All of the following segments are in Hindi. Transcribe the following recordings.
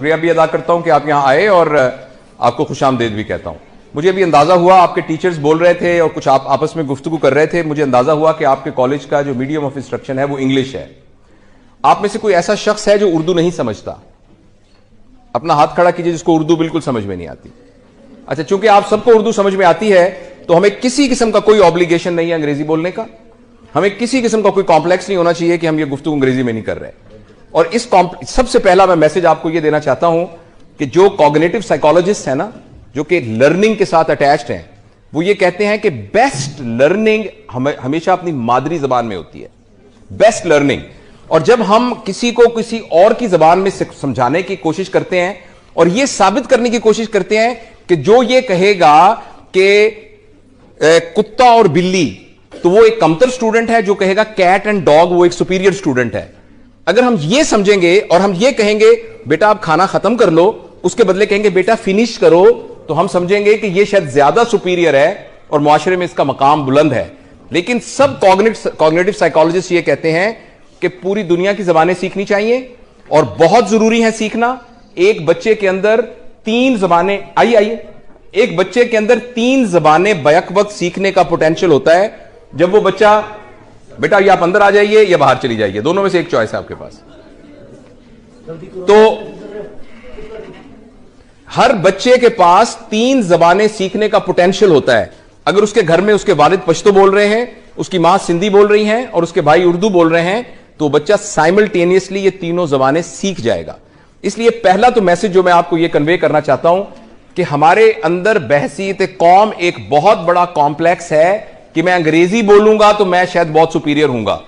शुक्रिया भी अदा करता हूं कि आप यहां आए और आपको खुशामदीद भी कहता हूं। मुझे अभी अंदाजा हुआ, आपके टीचर्स बोल रहे थे और कुछ आप आपस में गुफ्तगू कर रहे थे, मुझे अंदाजा हुआ कि आपके कॉलेज का जो मीडियम ऑफ इंस्ट्रक्शन है वो इंग्लिश है। आप में से कोई ऐसा शख्स है जो उर्दू नहीं समझता? अपना हाथ खड़ा कीजिए जिसको उर्दू बिल्कुल समझ में नहीं आती। अच्छा, चूंकि आप सबको उर्दू समझ में आती है तो हमें किसी किस्म का कोई ऑब्लिगेशन नहीं है अंग्रेजी बोलने का। हमें किसी किस्म का कोई कॉम्प्लेक्स नहीं होना चाहिए कि हम ये गुफ्तगू अंग्रेजी में नहीं कर रहे। और इस सबसे पहला मैं मैसेज आपको ये देना चाहता हूं कि जो कॉग्निटिव साइकोलॉजिस्ट है ना, जो कि लर्निंग के साथ अटैच्ड हैं, वो ये कहते हैं कि बेस्ट लर्निंग हमेशा अपनी मादरी जबान में होती है, बेस्ट लर्निंग। और जब हम किसी को किसी और की जबान में समझाने की कोशिश करते हैं और यह साबित करने की कोशिश करते हैं कि जो ये कहेगा कि कुत्ता और बिल्ली, तो वो एक कमतर स्टूडेंट है, जो कहेगा कैट एंड डॉग वो एक सुपीरियर स्टूडेंट है। अगर हम ये समझेंगे और हम ये कहेंगे बेटा आप खाना खत्म कर लो, उसके बदले कहेंगे बेटा फिनिश करो, तो हम समझेंगे कि ये शायद ज्यादा सुपीरियर है और मुआशरे में इसका मकाम बुलंद है। लेकिन सब कॉग्निटिव साइकोलॉजिस्ट ये कहते हैं कि पूरी दुनिया की जबानें सीखनी चाहिए और बहुत जरूरी है सीखना। एक बच्चे के अंदर 3 जबानें एक बच्चे के अंदर 3 जबानें बैक वक्त सीखने का पोटेंशियल होता है। जब वो बच्चा, बेटा ये आप अंदर आ जाइए या बाहर चली जाइए, दोनों में से एक चॉइस है आपके पास। तो हर बच्चे के पास 3 जबानें सीखने का पोटेंशियल होता है। अगर उसके घर में उसके वालिद पश्तो बोल रहे हैं, उसकी मां सिंधी बोल रही हैं और उसके भाई उर्दू बोल रहे हैं, तो बच्चा साइमल्टेनियसली ये तीनों जबानें सीख जाएगा। इसलिए पहला तो मैसेज जो मैं आपको ये कन्वे करना चाहता हूं कि हमारे अंदर बहसीत कौम एक बहुत बड़ा कॉम्प्लेक्स है कि मैं अंग्रेजी बोलूंगा तो मैं शायद बहुत सुपीरियर हूंगा।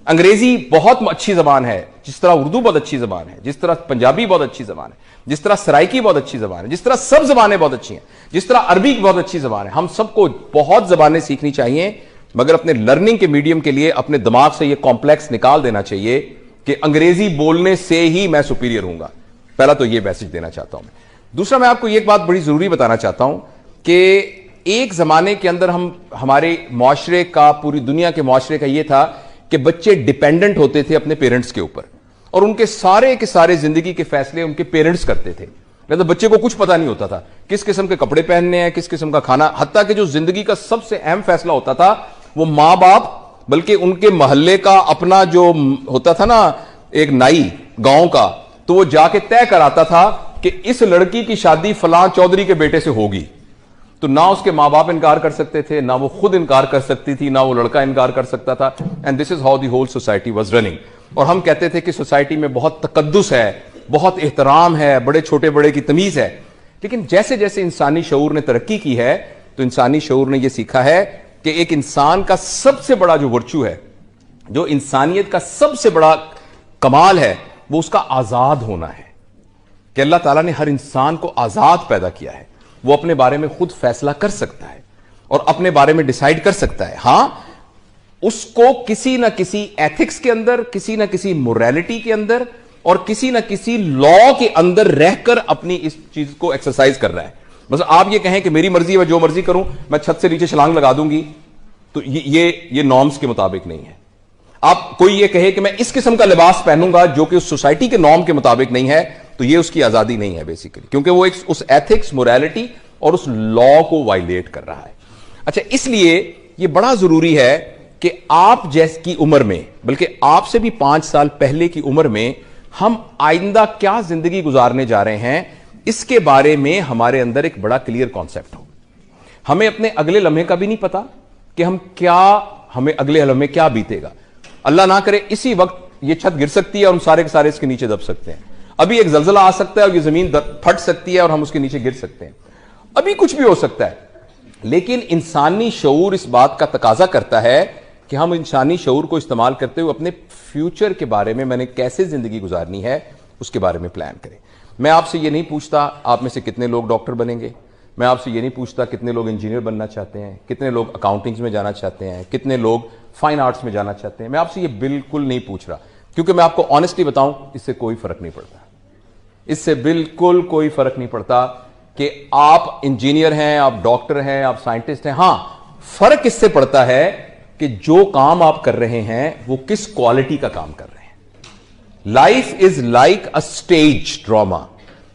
अंग्रेजी बहुत अच्छी जबान है, जिस तरह उर्दू बहुत अच्छी जबान है, जिस तरह पंजाबी बहुत अच्छी जबान है, जिस तरह सराइकी बहुत अच्छी जबान है, जिस तरह सब जबानें बहुत अच्छी हैं, जिस तरह अरबी बहुत अच्छी जबान है। हम सबको बहुत जबानें सीखनी चाहिए, मगर अपने लर्निंग के मीडियम के लिए अपने दिमाग से यह कॉम्प्लेक्स निकाल देना चाहिए कि अंग्रेजी बोलने से ही मैं सुपीरियर हूंगा। पहला तो यह मैसेज देना चाहता हूं मैं। दूसरा, मैं आपको एक बात बड़ी जरूरी बताना चाहता हूं कि एक जमाने के अंदर हमारे मुआशरे का, पूरी दुनिया के मुआशरे का यह था कि बच्चे डिपेंडेंट होते थे अपने पेरेंट्स के ऊपर और उनके सारे के सारे जिंदगी के फैसले उनके पेरेंट्स करते थे। मतलब बच्चे को कुछ पता नहीं होता था किस किस्म के कपड़े पहनने हैं, किस किस्म का खाना, हत्ता कि जो जिंदगी का सबसे अहम फैसला होता था वो मां बाप, बल्कि उनके मोहल्ले का अपना जो होता था ना एक नाई गांव का, तो वो जाके तय कराता था कि इस लड़की की शादी फलां चौधरी के बेटे से होगी। तो ना उसके मां बाप इनकार कर सकते थे, ना वो खुद इनकार कर सकती थी, ना वो लड़का इनकार कर सकता था। And this is how the whole society was running. और हम कहते थे कि सोसाइटी में बहुत तकद्दुस है, बहुत एहतराम है, बड़े छोटे बड़े की तमीज है। लेकिन जैसे जैसे इंसानी शऊर ने तरक्की की है, तो इंसानी शऊर ने यह सीखा है कि एक इंसान का सबसे बड़ा जो वर्चू है, जो इंसानियत का सबसे बड़ा कमाल है, वो उसका आजाद होना है। कि अल्लाह ताला ने हर इंसान को आजाद पैदा किया है, वो अपने बारे में खुद फैसला कर सकता है और अपने बारे में डिसाइड कर सकता है। हां, उसको किसी ना किसी एथिक्स के अंदर, किसी ना किसी मोरालिटी के अंदर और किसी ना किसी लॉ के अंदर रहकर अपनी इस चीज को एक्सरसाइज कर रहा है। बस आप ये कहें कि मेरी मर्जी है, जो मर्जी करूं, मैं छत से नीचे छलांग लगा दूंगी, तो ये नॉर्म्स के मुताबिक नहीं है। आप कोई ये कहे कि मैं इस किस्म का लिबास पहनूंगा जो कि उस सोसाइटी के नॉर्म के मुताबिक नहीं है, तो ये उसकी आजादी नहीं है बेसिकली, क्योंकि वो एक उस एथिक्स, मोरालिटी और उस लॉ को वायलेट कर रहा है। अच्छा, इसलिए ये बड़ा जरूरी है कि आप जैसी उम्र में, बल्कि आपसे भी 5 साल पहले की उम्र में, हम आइंदा क्या जिंदगी गुजारने जा रहे हैं, इसके बारे में हमारे अंदर एक बड़ा क्लियर कॉन्सेप्ट हो। हमें अपने अगले लम्हे का भी नहीं पता कि हमें अगले लम्हे क्या बीतेगा। अल्लाह ना करे इसी वक्त ये छत गिर सकती है और हम सारे के सारे इसके नीचे दब सकते हैं। अभी एक जलजला आ सकता है और ये जमीन फट सकती है और हम उसके नीचे गिर सकते हैं। अभी कुछ भी हो सकता है। लेकिन इंसानी शऊर इस बात का तकाजा करता है कि हम इंसानी शऊर को इस्तेमाल करते हुए अपने फ्यूचर के बारे में, मैंने कैसे जिंदगी गुजारनी है, उसके बारे में प्लान करें। मैं आपसे ये नहीं पूछता आप में से कितने लोग डॉक्टर बनेंगे, मैं आपसे ये नहीं पूछता कितने लोग इंजीनियर बनना चाहते हैं, कितने लोग अकाउंटिंग में जाना चाहते हैं, कितने लोग फाइन आर्ट्स में जाना चाहते हैं। मैं आपसे ये बिल्कुल नहीं पूछ रहा, क्योंकि मैं आपको ऑनेस्टली बताऊं, इससे कोई फर्क नहीं पड़ता। इससे बिल्कुल कोई फर्क नहीं पड़ता कि आप इंजीनियर हैं, आप डॉक्टर हैं, आप साइंटिस्ट हैं। हां, फर्क इससे पड़ता है कि जो काम आप कर रहे हैं वो किस क्वालिटी का काम कर रहे हैं। Life is like a stage drama.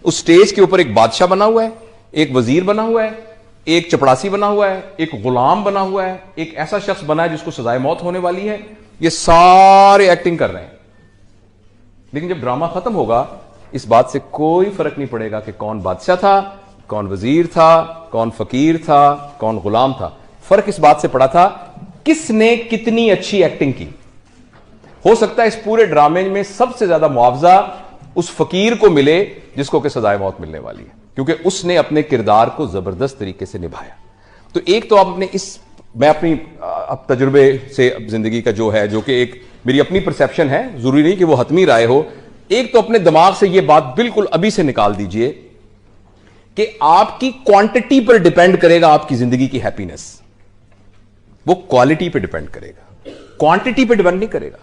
उस स्टेज के ऊपर एक बादशाह बना हुआ है, एक वजीर बना हुआ है, एक चपड़ासी बना हुआ है, एक गुलाम बना हुआ है, एक ऐसा शख्स बना है जिसको सजाए मौत होने वाली है। ये सारे एक्टिंग कर रहे हैं। लेकिन जब ड्रामा खत्म होगा, इस बात से कोई फर्क नहीं पड़ेगा कि कौन बादशाह था, कौन वजीर था, कौन फकीर था, कौन गुलाम था। फर्क इस बात से पड़ा था किसने कितनी अच्छी एक्टिंग की। हो सकता है इस पूरे ड्रामे में सबसे ज्यादा मुआवजा उस फकीर को मिले जिसको कि सजाए मौत मिलने वाली है, क्योंकि उसने अपने किरदार को जबरदस्त तरीके से निभाया। तो एक तो आप अपने मैं अपनी अब तजुर्बे से जिंदगी का जो है, जो कि एक मेरी अपनी परसेप्शन है, जरूरी नहीं कि वो हतमी राय हो। एक तो अपने दिमाग से ये बात बिल्कुल अभी से निकाल दीजिए कि आपकी क्वांटिटी पर डिपेंड करेगा आपकी जिंदगी की हैप्पीनेस, वो क्वालिटी पे डिपेंड करेगा, क्वांटिटी पे डिपेंड नहीं करेगा।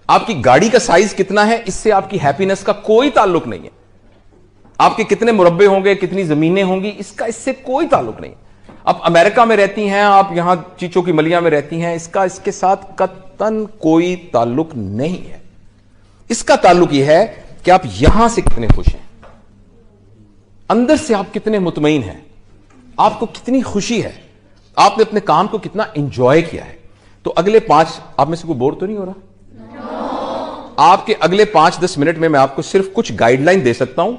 आपकी गाड़ी का साइज कितना है, इससे आपकी हैप्पीनेस का कोई ताल्लुक नहीं है। आपके कितने मुरब्बे होंगे, कितनी जमीनें होंगी, इससे कोई ताल्लुक नहीं। आप अमेरिका में रहती हैं, आप यहां चीचों की मलिया में रहती हैं, इसके साथ कतन कोई ताल्लुक नहीं है। इसका ताल्लुक यह है कि आप यहां से कितने खुश हैं, अंदर से आप कितने मुतमईन हैं, आपको कितनी खुशी है, आपने अपने काम को कितना एंजॉय किया है। तो अगले 5, आप में से कोई बोर तो नहीं हो रहा? आपके अगले 5-10 मिनट में मैं आपको सिर्फ कुछ गाइडलाइन दे सकता हूं।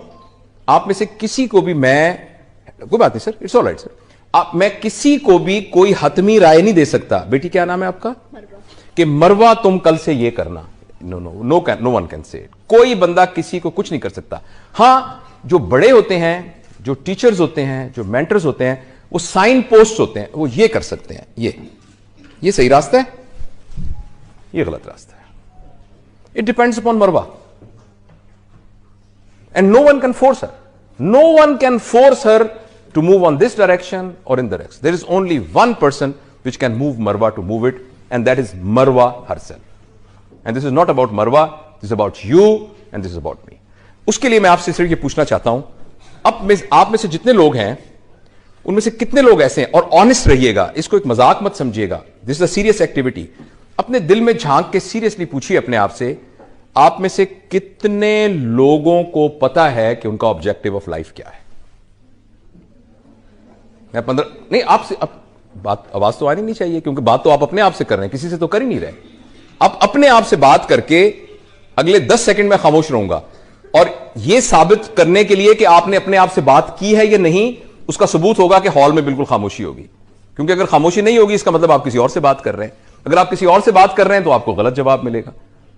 आप में से किसी को भी कोई बात नहीं sir, it's all right sir, मैं किसी को भी कोई हतमी राय नहीं दे सकता। बेटी क्या नाम है आपका? कि मरवा तुम कल से ये करना। No one can say. कोई बंदा किसी को कुछ नहीं कर सकता। हां, जो बड़े होते हैं, जो टीचर्स होते हैं, जो मेंटर्स होते हैं, वो साइन पोस्ट होते हैं, वो ये कर सकते हैं। ये सही रास्ता है, ये गलत रास्ता है। It depends upon Marwa, and no one can force her. No one can force her to move on this direction or in the next. There is only one person which can move Marwa to move it, and that is Marwa herself. And this is not about Marwa, this is about you and this is about me. उसके लिए मैं आपसे सिर्फ ये पूछना चाहता हूं, आप में से जितने लोग हैं, उनमें से कितने लोग ऐसे हैं, और ऑनेस्ट रहिएगा, इसको एक मजाक मत समझिएगा, this is a serious activity. अपने दिल में झांक के सीरियसली पूछिए अपने आप से, आप में से कितने लोगों को पता है कि उनका ऑब्जेक्टिव ऑफ लाइफ क्या है? मैं 15 नहीं, आपसे बात आवाज तो आनी नहीं चाहिए, क्योंकि बात तो आप अपने आप से कर रहे हैं, किसी से तो कर ही नहीं रहे। आप अपने आप से बात करके अगले 10 सेकंड में खामोश रहूंगा, और यह साबित करने के लिए कि आपने अपने आप से बात की है या नहीं, उसका सबूत होगा कि हॉल में बिल्कुल खामोशी होगी। क्योंकि अगर खामोशी नहीं होगी, इसका मतलब आप किसी और से बात कर रहे हैं। अगर आप किसी और से बात कर रहे हैं तो आपको गलत जवाब मिलेगा।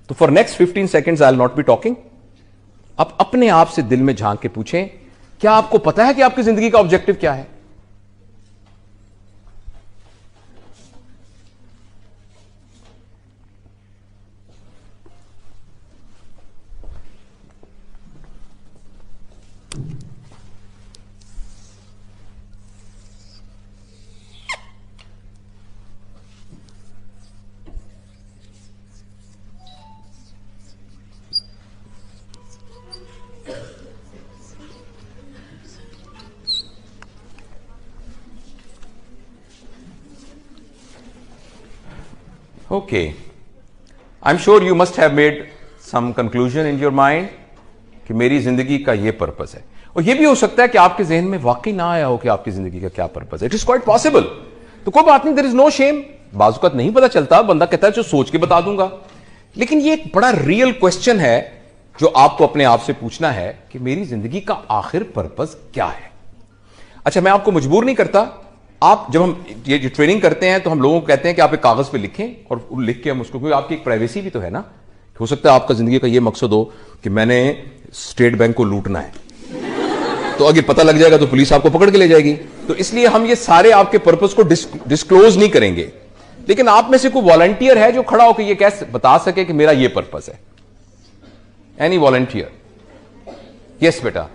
तो for next 15 seconds I will not be talking. आप अपने आप से दिल में झांक के पूछें, क्या आपको पता है कि आपकी जिंदगी का ऑब्जेक्टिव क्या है? Okay, I'm sure you must have made some conclusion in your mind कि मेरी जिंदगी का ये पर्पस है। और ये भी हो सकता है कि आपके जहन में वाकई ना आया हो कि आपकी जिंदगी का क्या पर्पस है। It is quite possible. तो कोई बात नहीं, देयर इज नो शेम। बाजुकत नहीं पता चलता, बंदा कहता है जो सोच के बता दूंगा। लेकिन ये एक बड़ा रियल क्वेश्चन है जो आपको अपने आप से पूछना है कि मेरी जिंदगी का आखिर पर्पस क्या है। अच्छा, मैं आपको मजबूर नहीं करता। आप जब हम ये ट्रेनिंग करते हैं तो हम लोगों को कहते हैं कि आप एक कागज पे लिखें, और लिख के हम उसको, क्योंकि आपकी एक प्राइवेसी भी तो है ना। हो सकता है आपका जिंदगी का ये मकसद हो कि मैंने स्टेट बैंक को लूटना है, तो अगर पता लग जाएगा तो पुलिस आपको पकड़ के ले जाएगी। तो इसलिए हम ये सारे आपके पर्पस को डिस्क्लोज नहीं करेंगे। लेकिन आप में से कोई वॉलंटियर है जो खड़ा होकर ये कैसे बता सके कि मेरा ये पर्पस है? Any volunteer? यस बेटा,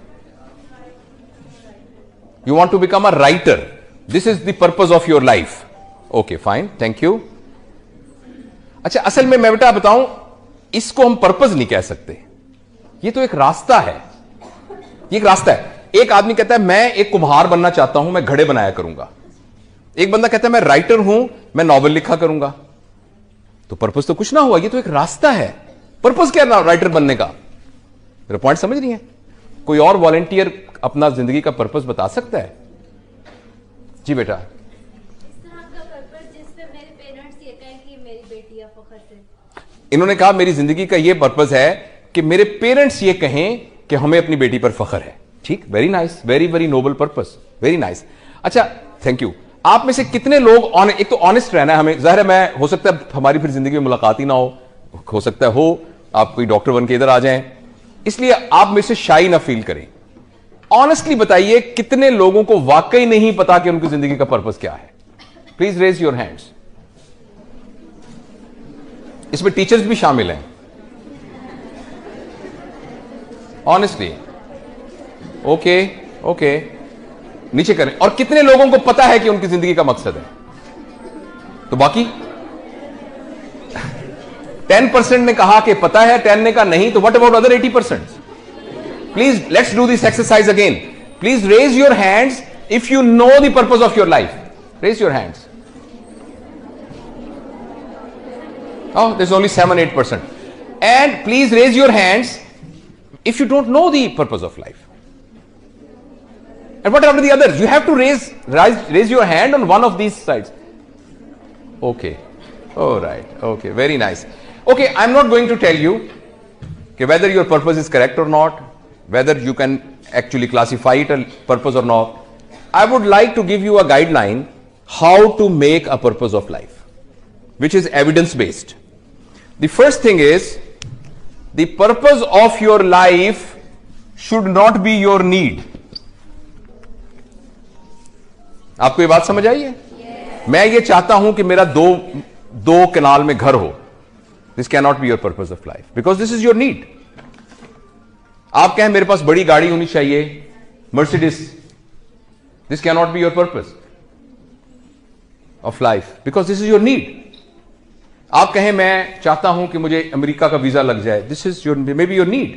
you want to become a writer, this is the purpose of your life. Okay fine, thank you. अच्छा, असल में मैं बेटा बताऊं, इसको हम पर्पस नहीं कह सकते, ये तो एक रास्ता है। ये एक रास्ता है। एक आदमी कहता है मैं एक कुम्हार बनना चाहता हूं, मैं घड़े बनाया करूंगा। एक बंदा कहता है मैं राइटर हूं, मैं नॉवेल लिखा करूंगा। तो पर्पस तो कुछ ना हुआ, ये तो एक रास्ता है। पर्पस क्या है राइटर बनने का? मेरा पॉइंट समझ नहीं है? कोई और वॉलंटियर अपना जिंदगी का पर्पस बता सकता है? जी बेटा। इस तरह का पर्पस जिसपे मेरे पेरेंट्स ये कहें कि मेरी बेटी फख्र से। इन्होंने कहा मेरी जिंदगी का ये पर्पस है कि मेरे पेरेंट्स ये कहें कि हमें अपनी बेटी पर फख्र है। ठीक, very nice, very very noble purpose, very nice. अच्छा, थैंक यू। आप में से कितने लोग एक तो ऑनेस्ट रहना है हमें, जाहिर है मैं, हो सकता है हमारी फिर जिंदगी में मुलाकात ही ना हो सकता है हो आप कोई डॉक्टर बन के इधर आ जाएं, इसलिए आप मेरे से शाई ना फील करें। ऑनेस्टली बताइए कितने लोगों को वाकई नहीं पता कि उनकी जिंदगी का पर्पस क्या है? Please raise your hands. इसमें टीचर्स भी शामिल हैं, ऑनेस्टली। ओके ओके, नीचे करें। और कितने लोगों को पता है कि उनकी जिंदगी का मकसद है? तो बाकी 10% ने कहा कि पता है, 10 ने कहा नहीं, तो what about other 80%? Please let's do this exercise again. Please raise your hands if you know the purpose of your life. Raise your hands. Oh, there's only 7-8%. And please raise your hands if you don't know the purpose of life. And what about the others? You have to raise your hand on one of these sides. Okay. All right. Okay. Very nice. Okay. I'm not going to tell you whether your purpose is correct or not, whether you can actually classify it a purpose or not. I would like to give you a guideline how to make a purpose of life, which is evidence based. The first thing is, the purpose of your life should not be your need. आपको ये बात समझ आई है? मैं ये चाहता हूं कि मेरा दो कनाल में घर हो। This can not be your purpose of life, because this is your need. आप कहें मेरे पास बड़ी गाड़ी होनी चाहिए, Mercedes, this can not be your purpose of life, because this is your need. आप कहें मैं चाहता हूं कि मुझे अमेरिका का वीजा लग जाए, this is your maybe your need.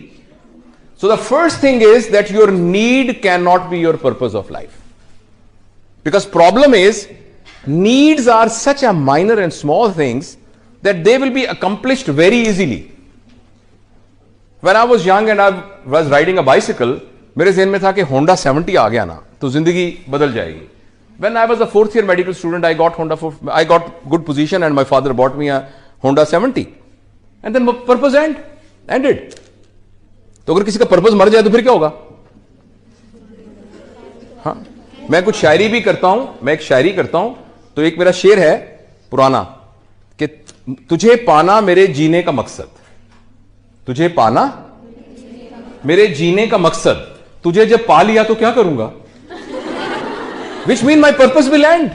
So the first thing is that your need can not be your purpose of life, because problem is needs are such a minor and small things that they will be accomplished very easily. When I was young and I was riding a bicycle, मेरे ज़हन में था कि होंडा 70 आ गया ना तो जिंदगी बदल जाएगी। When I was a 4th year medical student, I got good position and my father bought me a Honda 70. And then purpose ended. तो अगर किसी का पर्पस मर जाए तो फिर क्या होगा? हाँ, मैं कुछ शायरी भी करता हूं, मैं एक शायरी करता हूं, तो एक मेरा शेर है पुराना कि तुझे पाना मेरे जीने का मकसद, तुझे पाना मेरे जीने का मकसद, तुझे जब पा लिया तो क्या करूंगा? Which mean my purpose will end.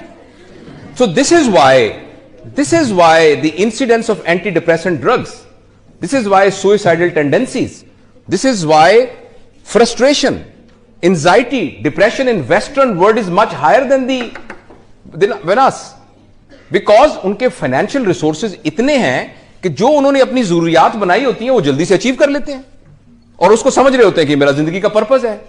So this is why the incidence of antidepressant drugs, this is why suicidal tendencies, this is why frustration, anxiety, depression in Western world is much higher than us, because उनके financial resources इतने हैं कि जो उन्होंने अपनी जरूरियात बनाई होती हैं वो जल्दी से अचीव कर लेते हैं और उसको समझ रहे होते हैं कि मेरा जिंदगी का पर्पस है।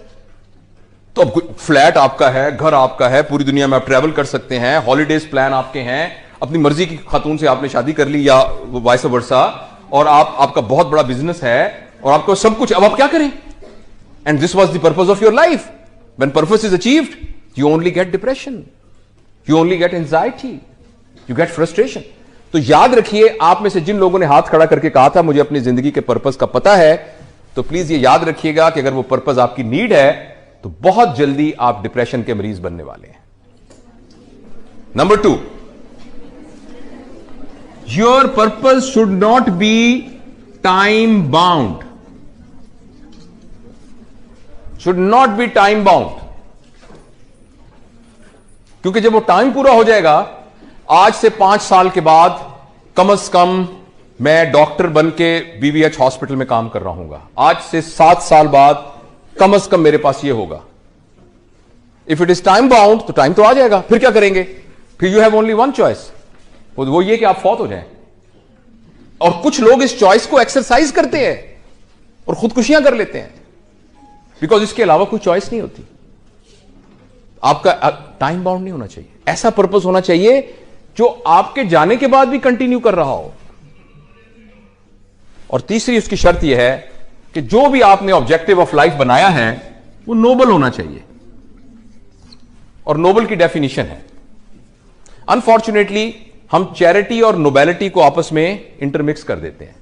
तो अब फ्लैट आपका है, घर आपका है, पूरी दुनिया में आप ट्रैवल कर सकते हैं, हॉलीडेज प्लान आपके हैं, अपनी मर्जी की खातून से आपने शादी कर ली या वाइस वर्सा, और आपका बहुत बड़ा बिजनेस है और आपको सब कुछ, अब आप क्या करें? And this was the purpose of your life. When purpose is achieved, you only get depression, you only get anxiety, you get frustration. तो याद रखिए, आप में से जिन लोगों ने हाथ खड़ा करके कहा था मुझे अपनी जिंदगी के पर्पस का पता है, तो प्लीज ये याद रखिएगा कि अगर वो पर्पस आपकी नीड है तो बहुत जल्दी आप डिप्रेशन के मरीज बनने वाले हैं। Number 2, your purpose should not be time bound, should not be time bound, क्योंकि जब वो टाइम पूरा हो जाएगा, आज से 5 साल के बाद कम से कम मैं डॉक्टर बन के बीवीएच हॉस्पिटल में काम कर रहा हूंगा, आज से 7 साल बाद कम से कम मेरे पास ये होगा। If it is time bound तो टाइम तो आ जाएगा, फिर क्या करेंगे? फिर you have only one choice, वो ये कि आप फौत हो जाएं। और कुछ लोग इस चॉइस को एक्सरसाइज करते हैं और खुदकुशियां कर लेते हैं, बिकॉज इसके अलावा कोई चॉइस नहीं होती। आपका टाइम बाउंड नहीं होना चाहिए, ऐसा पर्पस होना चाहिए जो आपके जाने के बाद भी कंटिन्यू कर रहा हो। और तीसरी उसकी शर्त यह है कि जो भी आपने ऑब्जेक्टिव ऑफ लाइफ बनाया है वो नोबल होना चाहिए, और नोबल की डेफिनेशन है। अनफॉर्चुनेटली हम चैरिटी और नोबेलिटी को आपस में इंटरमिक्स कर देते हैं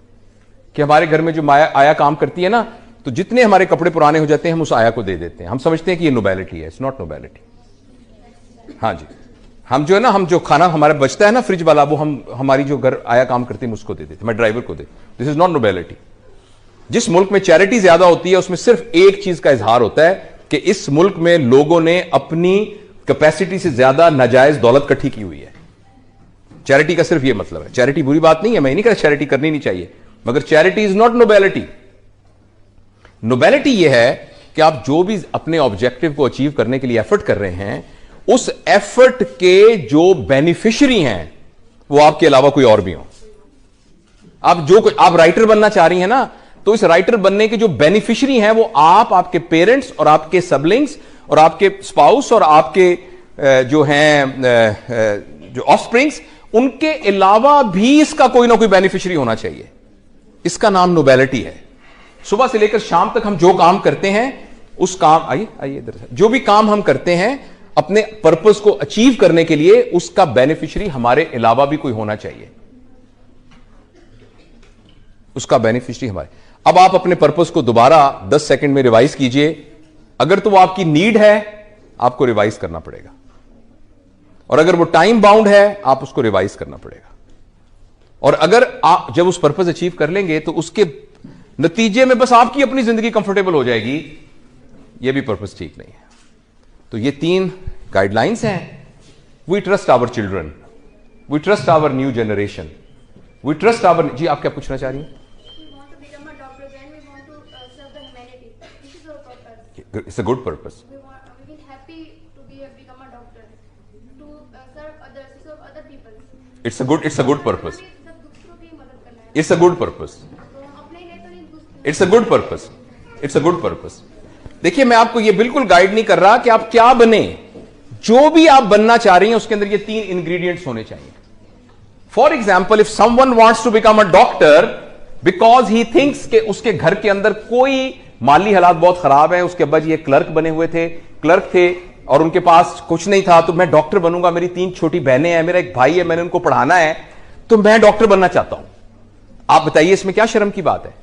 कि हमारे घर में जो आया काम करती है ना, तो जितने हमारे कपड़े पुराने हो जाते हैं हम उस आया को दे देते हैं, हम समझते हैं कि ये नोबेलिटी है। It's not nobility. हाँ जी, हम जो है ना, हम जो खाना हमारा बचता है ना फ्रिज वाला, वो हम हमारी जो घर आया काम करती है उसको दे देते, मैं ड्राइवर को दे। This is not nobility. जिस मुल्क में चैरिटी ज्यादा होती है उसमें सिर्फ एक चीज का इजहार होता है कि इस मुल्क में लोगों ने अपनी कैपेसिटी से ज्यादा नाजायज दौलत इकट्ठी की हुई है। चैरिटी का सिर्फ यह मतलब है। चैरिटी बुरी बात नहीं है, मैं नहीं कह रहा चैरिटी करनी नहीं चाहिए, मगर charity is not nobility. Nobility यह है कि आप जो भी अपने ऑब्जेक्टिव को अचीव करने के लिए एफर्ट कर रहे हैं, उस एफर्ट के जो बेनिफिशियरी हैं वो आपके अलावा कोई और भी हो। आप राइटर बनना चाह रही हैं ना, तो इस राइटर बनने के जो बेनिफिशियरी हैं वो आप, आपके पेरेंट्स और आपके सबलिंग्स और आपके स्पाउस और आपके जो हैं जो ऑफस्प्रिंग्स, उनके अलावा भी इसका कोई ना कोई बेनिफिशियरी होना चाहिए। इसका नाम नोबेलिटी है। सुबह से लेकर शाम तक हम जो काम करते हैं उस काम, आइए इधर, जो भी काम हम करते हैं अपने पर्पस को अचीव करने के लिए, उसका बेनिफिशियरी हमारे अलावा भी कोई होना चाहिए। उसका बेनिफिशियरी हमारे। अब आप अपने पर्पस को दोबारा 10 सेकंड में रिवाइज कीजिए। अगर तो वो आपकी नीड है, आपको रिवाइज करना पड़ेगा, और अगर वो टाइम बाउंड है, आप उसको रिवाइज करना पड़ेगा। और अगर आप जब उस पर्पस अचीव कर लेंगे तो उसके नतीजे में बस आपकी अपनी जिंदगी कंफर्टेबल हो जाएगी, ये भी पर्पस ठीक नहीं है। तो ये 3 गाइडलाइंस हैं। We trust our children, we trust our new generation, we trust our. जी, आप क्या पूछना चाह रही हैं? It's a good purpose. We will happy to become a doctor, to serve others, to serve other people. It's a good purpose. सब दूसरों की मदद करना है। It's a good purpose. तो हम अपने लिए तो नहीं, दूसरों It's a good purpose. It's a good purpose. देखिए, मैं आपको ये बिल्कुल गाइड नहीं कर रहा कि आप क्या बने। जो भी आप बनना चाह रही हैं उसके अंदर ये 3 इंग्रेडिएंट्स होने चाहिए। For example, if someone wants to become a doctor because he thinks कि उसके घर के अंदर कोई माली हालात बहुत खराब है, उसके अब्बा जी एक क्लर्क बने हुए थे, क्लर्क थे और उनके पास कुछ नहीं था, तो मैं डॉक्टर बनूंगा, मेरी 3 छोटी बहनें हैं, मेरा एक भाई है, मैंने उनको पढ़ाना है, तो मैं डॉक्टर बनना चाहता हूं। आप बताइए, इसमें क्या शर्म की बात है?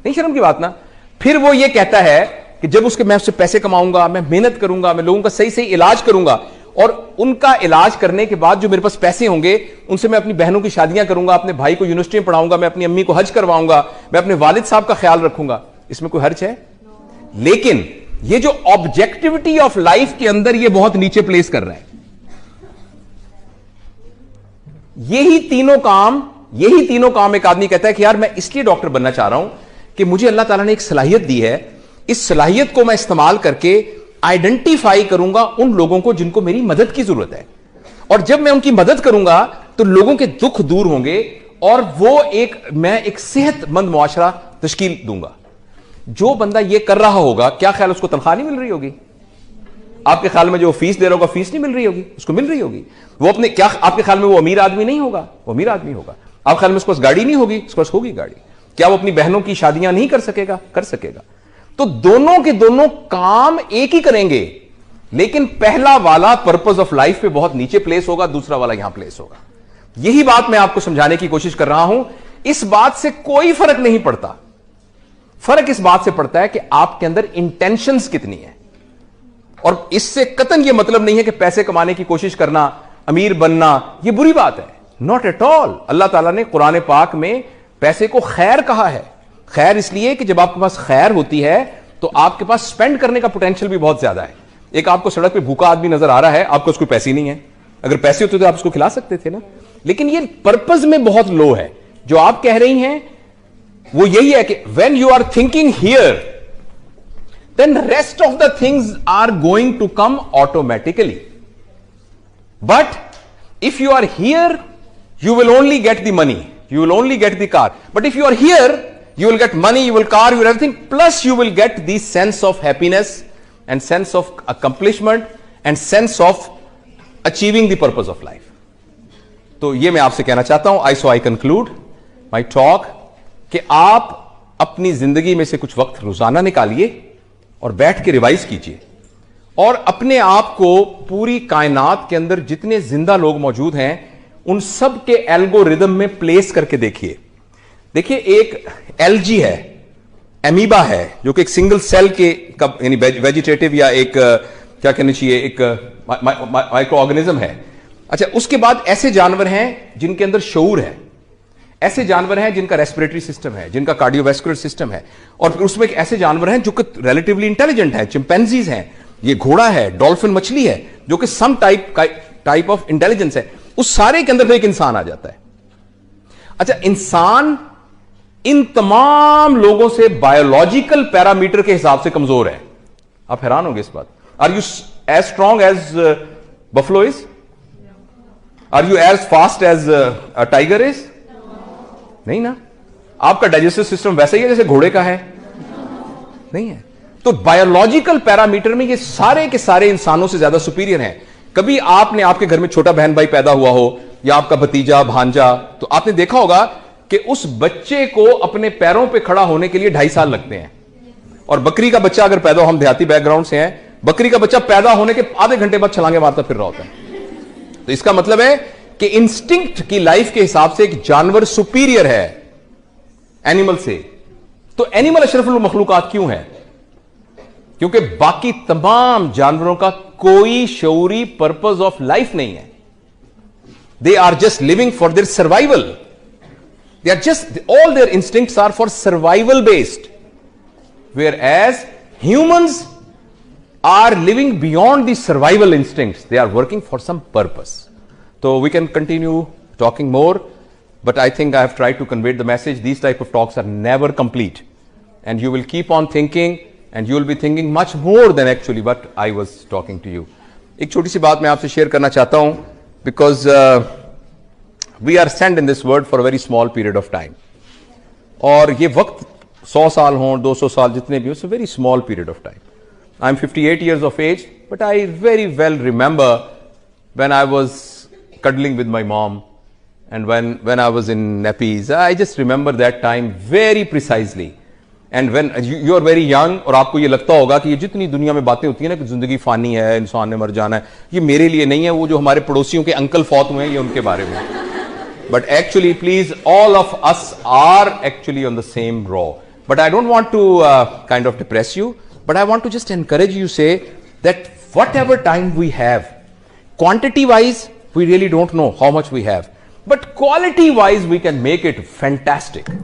नहीं शर्म की बात ना। फिर वो ये कहता है कि जब मैं उससे पैसे कमाऊंगा, मैं मेहनत करूंगा, मैं लोगों का सही सही इलाज करूंगा, और उनका इलाज करने के बाद जो मेरे पास पैसे होंगे उनसे मैं अपनी बहनों की शादियां करूंगा, अपने भाई को यूनिवर्सिटी में पढ़ाऊंगा, मैं अपनी अम्मी को हज करवाऊंगा, मैं अपने वालिद साहब का ख्याल रखूंगा। इसमें कोई हर्ज है? लेकिन ये जो ऑब्जेक्टिविटी ऑफ लाइफ के अंदर ये बहुत नीचे प्लेस कर रहा है। यही तीनों काम एक आदमी कहता है कि यार मैं इसलिए डॉक्टर बनना चाह रहा हूं कि मुझे अल्लाह ताला ने एक सलाहियत दी है, इस सलाहियत को मैं इस्तेमाल करके आइडेंटिफाई करूंगा उन लोगों को जिनको मेरी मदद की जरूरत है, और जब मैं उनकी मदद करूंगा तो लोगों के दुख दूर होंगे और मैं एक सेहतमंद मुआशरा तश्कील दूंगा। जो बंदा ये कर रहा होगा, क्या ख्याल उसको तनख्वाह नहीं मिल रही होगी? आपके ख्याल में जो फीस दे रहा होगा, फीस नहीं मिल रही होगी? उसको मिल रही होगी। वो अपने क्या आपके ख्याल में वो अमीर आदमी नहीं होगा? वो अमीर आदमी होगा। आप ख्याल में उसके पास गाड़ी नहीं होगी? उसके पास होगी गाड़ी। क्या वो अपनी बहनों की शादियां नहीं कर सकेगा? कर सकेगा। तो दोनों के दोनों काम एक ही करेंगे, लेकिन पहला वाला पर्पस ऑफ लाइफ पे बहुत नीचे प्लेस होगा, दूसरा वाला यहां प्लेस होगा। यही बात मैं आपको समझाने की कोशिश कर रहा हूं। इस बात से कोई फर्क नहीं पड़ता। फर्क इस बात से पड़ता है कि आपके अंदर इंटेंशंस कितनी है। और इससे कतन यह मतलब नहीं है कि पैसे कमाने की कोशिश करना, अमीर बनना, यह बुरी बात है। Not at all. अल्लाह ताला ने कुरान पाक में पैसे को खैर कहा है। खैर इसलिए कि जब आपके पास खैर होती है तो आपके पास स्पेंड करने का पोटेंशियल भी बहुत ज्यादा है। एक आपको सड़क पे भूखा आदमी नजर आ रहा है, आपको उसको पैसे ही नहीं है। अगर पैसे होते तो आप उसको खिला सकते थे ना। लेकिन ये पर्पस में बहुत लो है। जो आप कह रही हैं वो यही है कि when you are thinking here, then rest of the things are going to come automatically. But if you are here, you will only get the money, you will only get the car. But if you are here, you will get money, you will car, you will everything, plus you will get the sense of happiness and sense of accomplishment and sense of achieving the purpose of life. तो ये मैं आपसे कहना चाहता हूं, so I conclude my talk कि आप अपनी जिंदगी में से कुछ वक्त रोजाना निकालिए और बैठ के रिवाइज कीजिए और अपने आप को पूरी कायनात के अंदर जितने जिंदा लोग मौजूद हैं उन सब के एल्गोरिदम में प्लेस करके देखिए। देखिए, एक एलजी है, एमीबा है, जो कि एक सिंगल सेल के यानी वेजिटेटिव या एक क्या कहना चाहिए, एक माइक्रो ऑर्गेनिज्म है। अच्छा, उसके बाद ऐसे जानवर हैं जिनके अंदर शऊर है, ऐसे जानवर हैं जिनका रेस्पिरेटरी सिस्टम है, जिनका कार्डियोवैस्कुलर सिस्टम है, और फिर उसमें एक ऐसे जानवर हैं जो कि रिलेटिवली इंटेलिजेंट है, चिंपैंजीज हैं, ये घोड़ा है, डॉल्फिन मछली है, जो कि सम टाइप ऑफ इंटेलिजेंस है। उस सारे के अंदर तो एक इंसान आ जाता है। अच्छा, इंसान इन तमाम लोगों से बायोलॉजिकल पैरामीटर के हिसाब से कमजोर है। आप हैरान होंगे इस बात। Are you as strong as buffalo is? Are you as fast as a tiger is? नहीं ना। आपका डाइजेस्टिव सिस्टम वैसा ही है जैसे घोड़े का है? नहीं है। तो बायोलॉजिकल पैरामीटर में ये सारे के सारे इंसानों से ज्यादा सुपीरियर हैं। कभी आपने आपके घर में छोटा बहन भाई पैदा हुआ हो या आपका भतीजा भांजा, तो आपने देखा होगा कि उस बच्चे को अपने पैरों पे खड़ा होने के लिए 2.5 साल लगते हैं। और बकरी का बच्चा अगर पैदा हो, हम देहाती बैकग्राउंड से हैं, बकरी का बच्चा पैदा होने के आधे घंटे बाद छलांगे मारता फिर रहा होता है। तो इसका मतलब है कि इंस्टिंक्ट की लाइफ के हिसाब से एक जानवर सुपीरियर है एनिमल से। तो एनिमल अशरफुल मखलूकात क्यों है? क्योंकि बाकी तमाम जानवरों का कोई शऊरी पर्पस ऑफ लाइफ नहीं है। They are just living for their survival. They are just, all their instincts are for survival based. Whereas humans are living beyond the survival instincts. They are working for some purpose. So we can continue talking more, but I think I have tried to convey the message. These type of talks are never complete. And you will keep on thinking, and you will be thinking much more than actually what I was talking to you. एक छोटी सी बात मैं आपसे शेयर करना चाहता हूं, because we are sent in this world for a very small period of time. और ये वक्त 100 साल हों, 200 साल, जितने भी हो, it's a very small period of time. I'm 58 years of age, but I very well remember when I was cuddling with my mom and when I was in nappies. I just remember that time very precisely. And when you are very young, और आपको ये लगता होगा कि ये जितनी दुनिया में बातें होती है ना कि जिंदगी फानी है, इंसान ने मर जाना है, ये मेरे लिए नहीं है, वो जो हमारे पड़ोसियों के अंकल फौत हुए हैं ये उनके बारे में। But actually, please, all of us are actually on the same row. But I don't want to kind of depress you, but I want to just encourage you, say that whatever time we have, quantity wise, we really don't know how much we have, but quality wise, we can make it fantastic.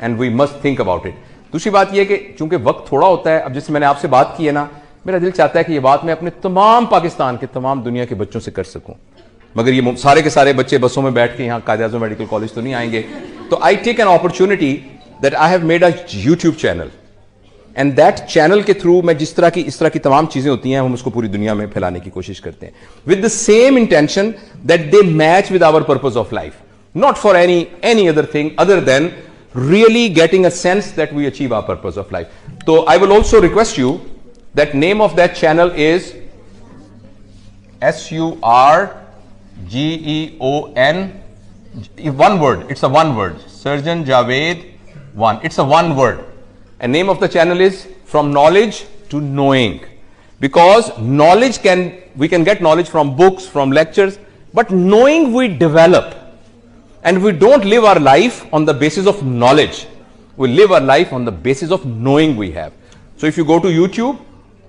And we must think about it. दूसरी बात यह कि चूंकि वक्त थोड़ा होता है, अब जैसे मैंने आपसे बात की है ना, मेरा दिल चाहता है कि यह बात मैं अपने तमाम पाकिस्तान के, तमाम दुनिया के बच्चों से कर सकूं, मगर ये सारे के सारे बच्चे बसों में बैठ के यहाँ कायद-ए-आज़म मेडिकल कॉलेज तो नहीं आएंगे। तो I take an opportunity that I have made a YouTube channel, and that channel के थ्रू मैं इस तरह की तमाम चीजें होती हैं, हम उसको पूरी दुनिया में फैलाने की कोशिश करते हैं, with the same intention that they match with our purpose of life, not for any other thing other than really getting a sense that we achieve our purpose of life. So I will also request you that name of that channel is SURGEON, one word, it's a one word, Surgeon Javed 1, it's a one word, and name of the channel is From Knowledge to Knowing, because we can get knowledge from books, from lectures, but knowing we develop. And we don't live our life on the basis of knowledge. We live our life on the basis of knowing we have. So if you go to YouTube,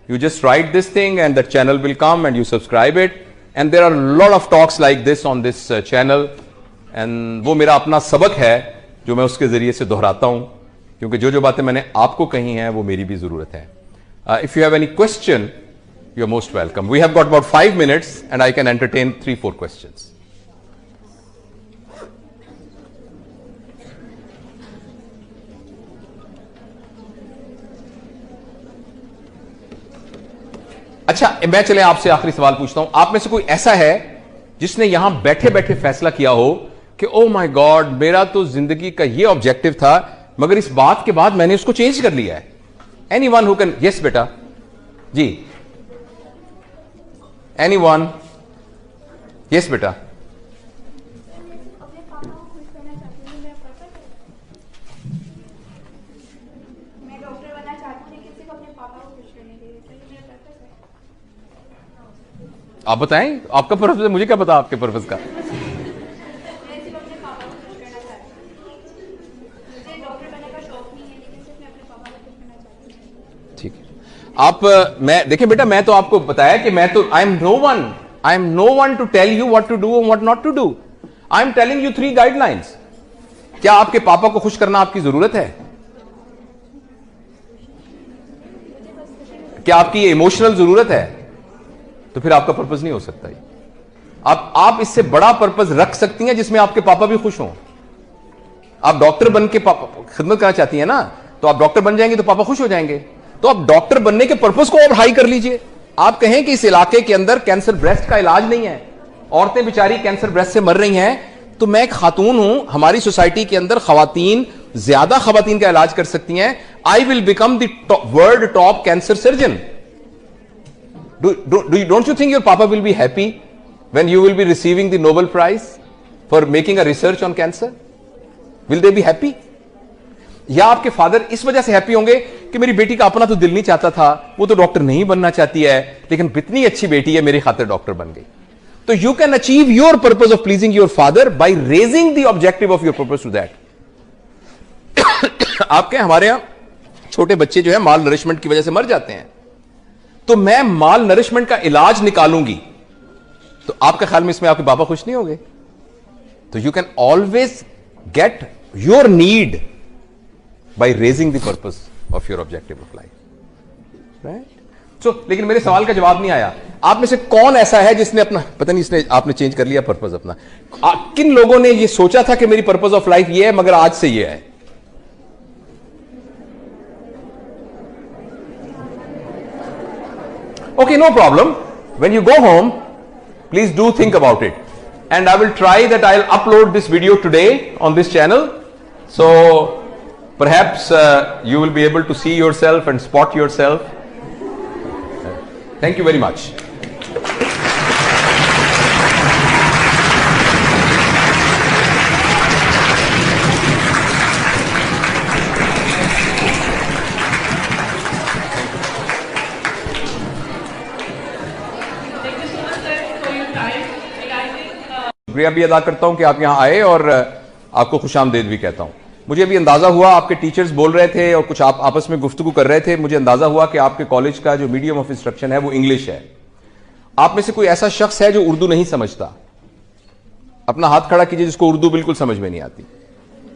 you just write this thing and the channel will come and you subscribe it. And there are a lot of talks like this on this channel. And वो मेरा अपना सबक है जो मैं उसके जरिए से दोहराता हूँ, क्योंकि जो जो बातें मैंने आपको कही हैं वो मेरी भी जरूरत है. If you have any question, you are most welcome. We have got about 5 minutes and I can entertain 3-4 questions. अच्छा, मैं चले आपसे आखिरी सवाल पूछता हूं. आप में से कोई ऐसा है जिसने यहां बैठे बैठे फैसला किया हो कि ओ माय गॉड, मेरा तो जिंदगी का ये ऑब्जेक्टिव था, मगर इस बात के बाद मैंने उसको चेंज कर लिया है? Anyone who can? यस बेटा जी, एनीवन? यस बेटा. आप बताएं आपका पर्पस है, मुझे क्या पता आपके पर्पस का। ठीक है, आप मैं देखिए बेटा, मैं तो आपको बताया कि मैं तो I am no one to tell you what to do और what not to do. I am telling you 3 guidelines. क्या आपके पापा को खुश करना आपकी जरूरत है? क्या आपकी इमोशनल जरूरत है? तो फिर आपका पर्पस नहीं हो सकता। आप इससे बड़ा पर्पस रख सकती हैं जिसमें आपके पापा भी खुश हों। आप डॉक्टर बन के खिदमत करना चाहती हैं ना, तो आप डॉक्टर बन जाएंगे तो पापा खुश हो जाएंगे। तो आप डॉक्टर बनने के पर्पस को और हाई कर लीजिए। आप कहें कि इस इलाके के अंदर कैंसर ब्रेस्ट का इलाज नहीं है, औरतें बेचारी कैंसर ब्रेस्ट से मर रही हैं, तो मैं एक खातून हूं, हमारी सोसाइटी के अंदर खवातीन ज्यादा खवातीन का इलाज कर सकती हैं। I will become the world top cancer surgeon. Don't you think your papa will be happy when you will be receiving the Nobel Prize for making a research on cancer? Will they be happy? या आपके फादर इस वजह से हैप्पी होंगे कि मेरी बेटी का अपना तो दिल नहीं चाहता था, वो तो डॉक्टर नहीं बनना चाहती है, लेकिन इतनी अच्छी बेटी है, मेरी खातिर डॉक्टर बन गई। तो you can achieve your purpose of pleasing your father by raising the objective of your purpose to that. आपके हमारे यहां छोटे बच्चे जो है माल नरिशमेंट की वजह से मर जाते हैं, तो मैं माल नरिशमेंट का इलाज निकालूंगी, तो आपके ख्याल में इसमें आपके पापा खुश नहीं होंगे? तो you can always get your need by raising the purpose of your objective of life, right? So लेकिन मेरे सवाल का जवाब नहीं आया। आप में से कौन ऐसा है जिसने अपना, पता नहीं इसने आपने चेंज कर लिया पर्पस अपना? किन लोगों ने ये सोचा था कि मेरी पर्पस ऑफ लाइफ ये है, मगर आज से ये है? Okay, no problem. When you go home, please do think about it. And I will try that I'll upload this video today on this channel. So perhaps you will be able to see yourself and spot yourself. Thank you very much. शुक्रिया भी अदा करता हूं कि आप यहां आए और आपको खुशामदीद भी कहता हूं। मुझे भी अंदाजा हुआ, आपके टीचर्स बोल रहे थे और कुछ आप आपस में गुफ्तगू कर रहे थे, मुझे अंदाजा हुआ कि आपके कॉलेज का जो मीडियम ऑफ इंस्ट्रक्शन है वो इंग्लिश है। आप में से कोई ऐसा शख्स है जो उर्दू नहीं समझता? अपना हाथ खड़ा कीजिए जिसको उर्दू बिल्कुल समझ में नहीं आती।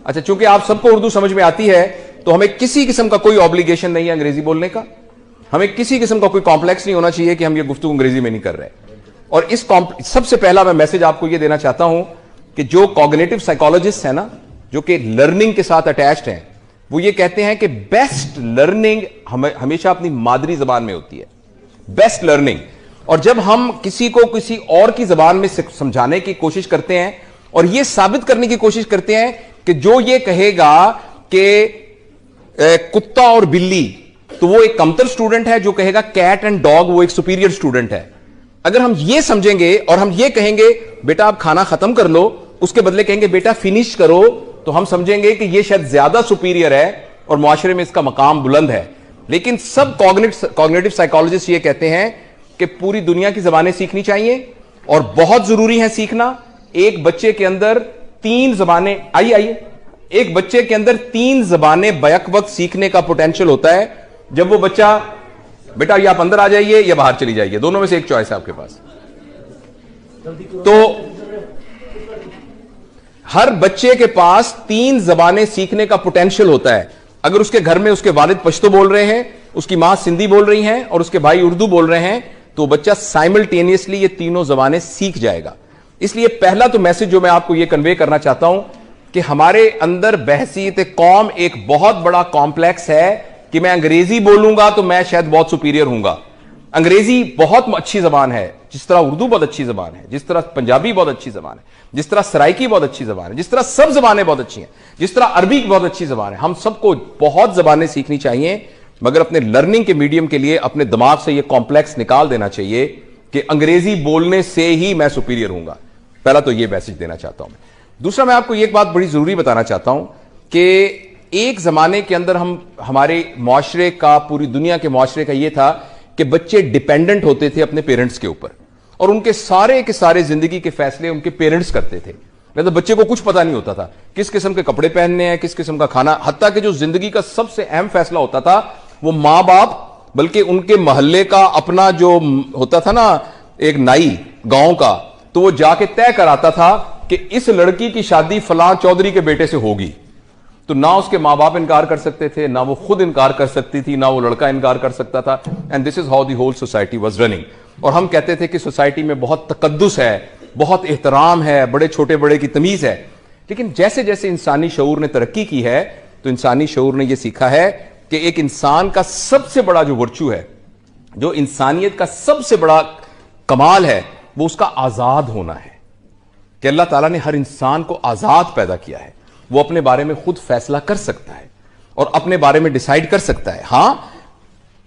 अच्छा, चूंकि आप सबको उर्दू समझ में आती है तो हमें किसी किस्म का कोई ऑब्लिगेशन नहीं है अंग्रेजी बोलने का। हमें किसी किस्म का कोई कॉम्प्लेक्स नहीं होना चाहिए कि हम ये गुफ्तगू अंग्रेजी में नहीं कर रहे। और इस सबसे पहला मैं मैसेज आपको यह देना चाहता हूं कि जो कॉग्निटिव साइकोलॉजिस्ट है ना, जो कि लर्निंग के साथ अटैच्ड हैं, वो ये कहते हैं कि बेस्ट लर्निंग हमेशा अपनी मादरी जबान में होती है, बेस्ट लर्निंग। और जब हम किसी को किसी और की जबान में समझाने की कोशिश करते हैं और यह साबित करने की कोशिश करते हैं कि जो ये कहेगा कि कुत्ता और बिल्ली, तो वो एक कमतर स्टूडेंट है, जो कहेगा कैट एंड डॉग वो एक सुपीरियर स्टूडेंट है। अगर हम ये समझेंगे और हम ये कहेंगे बेटा आप खाना खत्म कर लो, उसके बदले कहेंगे बेटा फिनिश करो, तो हम समझेंगे कि ये शायद ज्यादा सुपीरियर है और मुआशरे में इसका मकाम बुलंद है। लेकिन सब कॉग्निटिव साइकोलॉजिस्ट ये कहते हैं कि पूरी दुनिया की जबानें सीखनी चाहिए और बहुत जरूरी है सीखना। एक बच्चे के अंदर 3 जबानें, आइए, एक बच्चे के अंदर 3 जबानें बैक वक्त सीखने का पोटेंशियल होता है। जब वो बच्चा, बेटा ये आप अंदर आ जाइए या बाहर चली जाइए, दोनों में से एक चॉइस है आपके पास। तो हर बच्चे के पास 3 जबानें सीखने का पोटेंशियल होता है। अगर उसके घर में उसके वालिद पश्तो बोल रहे हैं, उसकी मां सिंधी बोल रही हैं और उसके भाई उर्दू बोल रहे हैं, तो बच्चा साइमल्टेनियसली ये तीनों जबानें सीख जाएगा। इसलिए पहला तो मैसेज जो मैं आपको यह कन्वे करना चाहता हूं कि हमारे अंदर बहसीत कौम एक बहुत बड़ा कॉम्प्लेक्स है कि मैं अंग्रेजी बोलूंगा तो मैं शायद बहुत सुपीरियर हूंगा। अंग्रेजी बहुत अच्छी जबान है, जिस तरह उर्दू बहुत अच्छी जबान है, जिस तरह पंजाबी बहुत अच्छी जबान है, जिस तरह सराइकी बहुत अच्छी जबान है, जिस तरह सब जबानें बहुत अच्छी हैं, जिस तरह अरबी बहुत अच्छी जबान है। हम सबको बहुत जबानें सीखनी चाहिए, मगर अपने लर्निंग के मीडियम के लिए अपने दिमाग से यह कॉम्प्लेक्स निकाल देना चाहिए कि अंग्रेजी बोलने से ही मैं सुपीरियर हूंगा। पहला तो यह मैसेज देना चाहता हूं मैं। दूसरा, मैं आपको एक बात बड़ी जरूरी बताना चाहता हूं कि एक जमाने के अंदर हमारे मुआशरे का, पूरी दुनिया के मुआशरे का यह था कि बच्चे डिपेंडेंट होते थे अपने पेरेंट्स के ऊपर। और उनके सारे के सारे जिंदगी के फैसले उनके पेरेंट्स करते थे। मतलब बच्चे को कुछ पता नहीं होता था किस किस्म के कपड़े पहनने हैं, किस किस्म का खाना, हत्ता कि जो जिंदगी का सबसे अहम फैसला होता था वो मां बाप, बल्कि उनके मोहल्ले का अपना जो होता था ना एक नाई गांव का, तो वो जाके तय कराता था कि इस लड़की की शादी फलां चौधरी के बेटे से होगी। तो ना उसके मां बाप इनकार कर सकते थे, ना वो खुद इनकार कर सकती थी, ना वो लड़का इनकार कर सकता था। And this is how the whole society was running. और हम कहते थे कि सोसाइटी में बहुत तकद्दुस है, बहुत एहतराम है, बड़े छोटे बड़े की तमीज है। लेकिन जैसे जैसे इंसानी शऊर ने तरक्की की है तो इंसानी शऊर ने यह सीखा है कि एक इंसान का सबसे बड़ा जो वर्चू है, जो इंसानियत का सबसे बड़ा कमाल है, वो उसका आजाद होना है। कि अल्लाह ताला ने हर इंसान को आजाद पैदा किया है, वो अपने बारे में खुद फैसला कर सकता है और अपने बारे में डिसाइड कर सकता है। हां,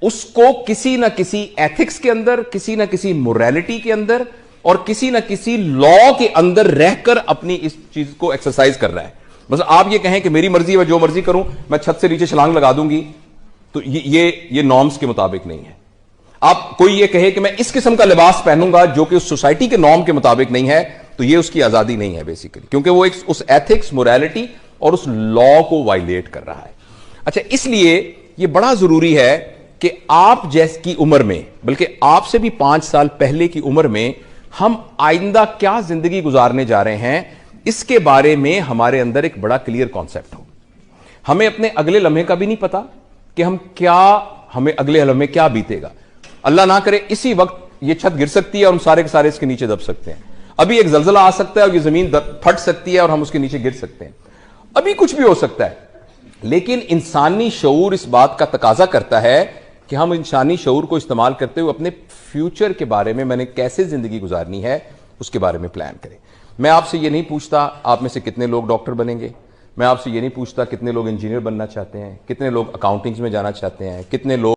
उसको किसी ना किसी एथिक्स के अंदर, किसी ना किसी मोरालिटी के अंदर और किसी ना किसी लॉ के अंदर रहकर अपनी इस चीज को एक्सरसाइज कर रहा है। बस आप ये कहें कि मेरी मर्जी है, मैं जो मर्जी करूं, मैं छत से नीचे छलांग लगा दूंगी, तो ये नॉर्म्स के मुताबिक नहीं है। आप कोई ये कहे कि मैं इस किस्म का लिबास पहनूंगा जो कि उस सोसाइटी के नॉर्म के मुताबिक नहीं है, तो ये उसकी आजादी नहीं है बेसिकली, क्योंकि वो एक उस एथिक्स, मोरालिटी और उस लॉ को वायलेट कर रहा है। अच्छा, इसलिए ये बड़ा जरूरी है कि आप जैसी उम्र में, बल्कि आपसे भी 5 साल पहले की उम्र में, हम आइंदा क्या जिंदगी गुजारने जा रहे हैं, इसके बारे में हमारे अंदर एक बड़ा क्लियर कॉन्सेप्ट हो। हमें अपने अगले लम्हे का भी नहीं पता कि हमें अगले लम्हे क्या बीतेगा। अल्लाह ना करे इसी वक्त ये छत गिर सकती है और हम सारे के सारे इसके नीचे दब सकते हैं। अभी एक जलजला आ सकता है और ये जमीन फट सकती है और हम उसके नीचे गिर सकते हैं। अभी कुछ भी हो सकता है। लेकिन इंसानी शऊर इस बात का तकाजा करता है कि हम इंसानी शऊर को इस्तेमाल करते हुए अपने फ्यूचर के बारे में, मैंने कैसे जिंदगी गुजारनी है, उसके बारे में प्लान करें। मैं आपसे ये नहीं पूछता आप में से कितने लोग डॉक्टर बनेंगे, मैं आपसे ये नहीं पूछता कितने लोग इंजीनियर बनना चाहते हैं, कितने लोग अकाउंटिंग्स में जाना चाहते हैं, कितने लोग